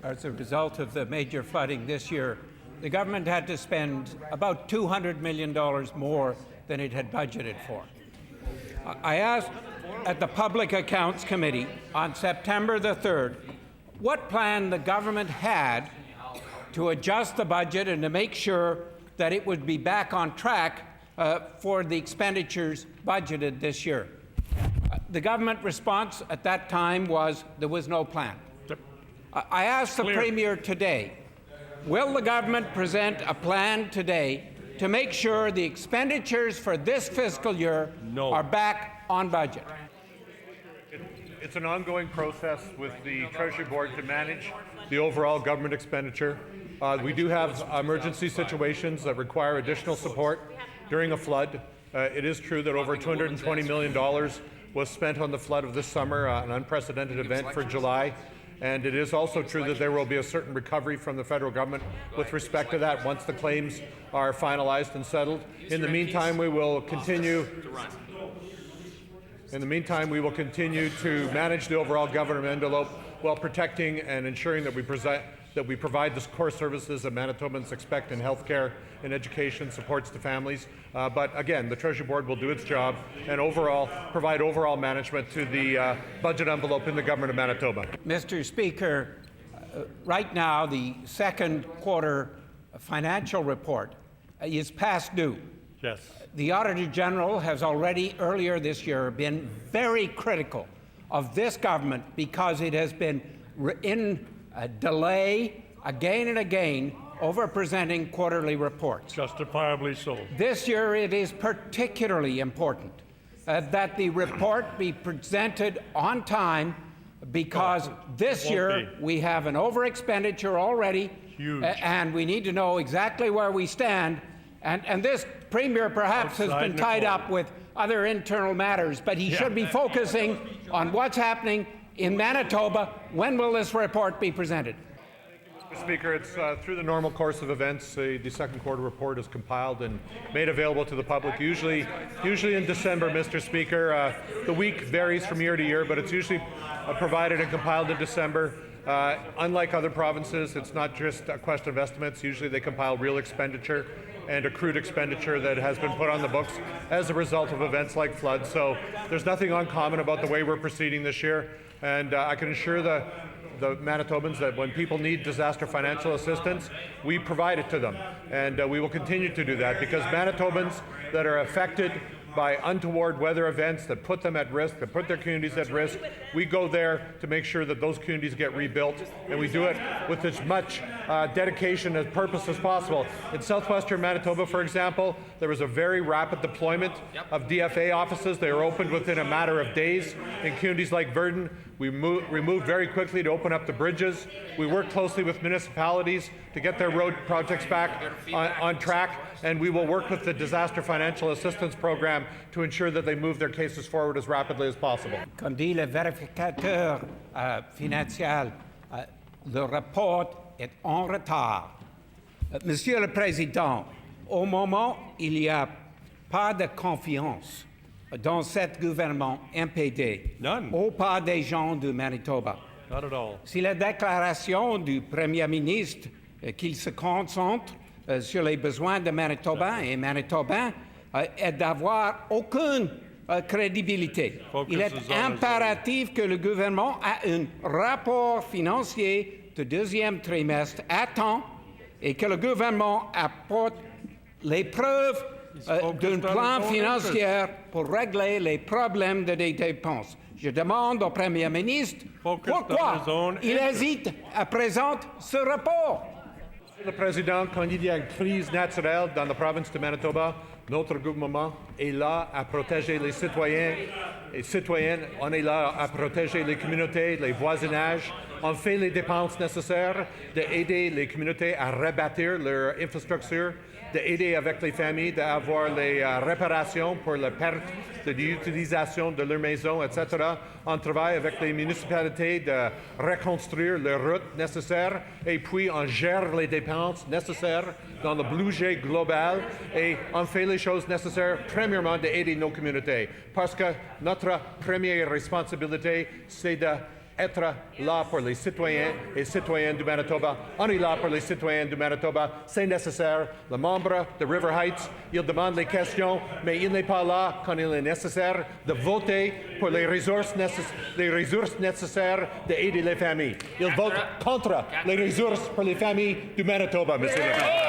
As a result of the major flooding this year, the government had to spend about $200 million more than it had budgeted for. I asked at the Public Accounts Committee on September the 3rd what plan the government had to adjust the budget and to make sure that it would be back on track for the expenditures budgeted this year. The government response at that time was there was no plan. I asked the Premier today, will the government present a plan today to make sure the expenditures for this fiscal year are back on budget? It's an ongoing process with the Treasury Board to manage the overall government expenditure. We do have emergency situations that require additional support during a flood. It is true that over $220 million was spent on the flood of this summer, an unprecedented event for July. And it is also true that there will be a certain recovery from the federal government with respect to that once the claims are finalized and settled. In the meantime, we will continue to manage the overall government envelope while protecting and ensuring that we provide the core services that Manitobans expect in healthcare and education, supports to families. But again, the Treasury Board will do its job and provide overall management to the budget envelope in the government of Manitoba. Mr. Speaker, right now the second quarter financial report is past due. Yes. The Auditor General has already earlier this year been very critical of this government because it has been in delay again and again over presenting quarterly reports. Justifiably so. This year it is particularly important that the report be presented on time because this year we have an over-expenditure already. Huge. And we need to know exactly where we stand. And this Premier perhaps has been tied up with other internal matters, but he should be focusing on what's happening in Manitoba. When will this report be presented? Mr. Speaker, it's through the normal course of events. The second quarter report is compiled and made available to the public, usually in December, Mr. Speaker. The week varies from year to year, but it's usually provided and compiled in December. Unlike other provinces, it's not just a question of estimates. Usually they compile real expenditure and accrued expenditure that has been put on the books as a result of events like floods. So there's nothing uncommon about the way we're proceeding this year. And I can assure the Manitobans that when people need disaster financial assistance, we provide it to them. And we will continue to do that because Manitobans that are affected by untoward weather events that put them at risk, that put their communities at risk, we go there to make sure that those communities get rebuilt, and we do it with as much dedication and purpose as possible. In southwestern Manitoba, for example, there was a very rapid deployment of DFA offices. They were opened within a matter of days. In communities like Verdun, we moved very quickly to open up the bridges. We worked closely with municipalities to get their road projects back on track, and we will work with the Disaster Financial Assistance Program to ensure that they move their cases forward as rapidly as possible. Comme dit le vérificateur financier, le rapport est en retard. Monsieur le Président, au moment où il n'y a pas de confiance dans cet gouvernement impédé, au pas des gens du Manitoba. Not at all. Si la déclaration du Premier ministre qu'il se concentre sur les besoins de Manitoba et Manitobains est d'avoir aucune crédibilité. Il est impératif que le gouvernement ait un rapport financier de deuxième trimestre à temps et que le gouvernement apporte les preuves d'un plan financier pour régler les problèmes de dépenses. Je demande au Premier ministre pourquoi il hésite à présenter ce rapport. Monsieur le Président, quand il y a une crise naturelle dans la province de Manitoba, notre gouvernement est là à protéger les citoyens et citoyennes. On est là à protéger les communautés, les voisinages. On fait les dépenses nécessaires d'aider les communautés à rebâtir leur infrastructure, d'aider avec les familles, d'avoir les réparations pour la perte de l'utilisation de leur maison, etc. On travaille avec les municipalités de reconstruire les routes nécessaires et puis on gère les dépenses nécessaires dans le budget global et on fait les choses nécessaires, premièrement, d'aider nos communautés. Parce que notre première responsabilité, c'est de être là pour les citoyens et citoyennes du Manitoba. On est là pour les citoyens du Manitoba. C'est nécessaire. Le membre de River Heights, il demande les questions, mais il n'est pas là quand il est nécessaire de voter pour les ressources nécessaires d'aider les familles. Il vote contre les ressources pour les familles du Manitoba, Monsieur le Président.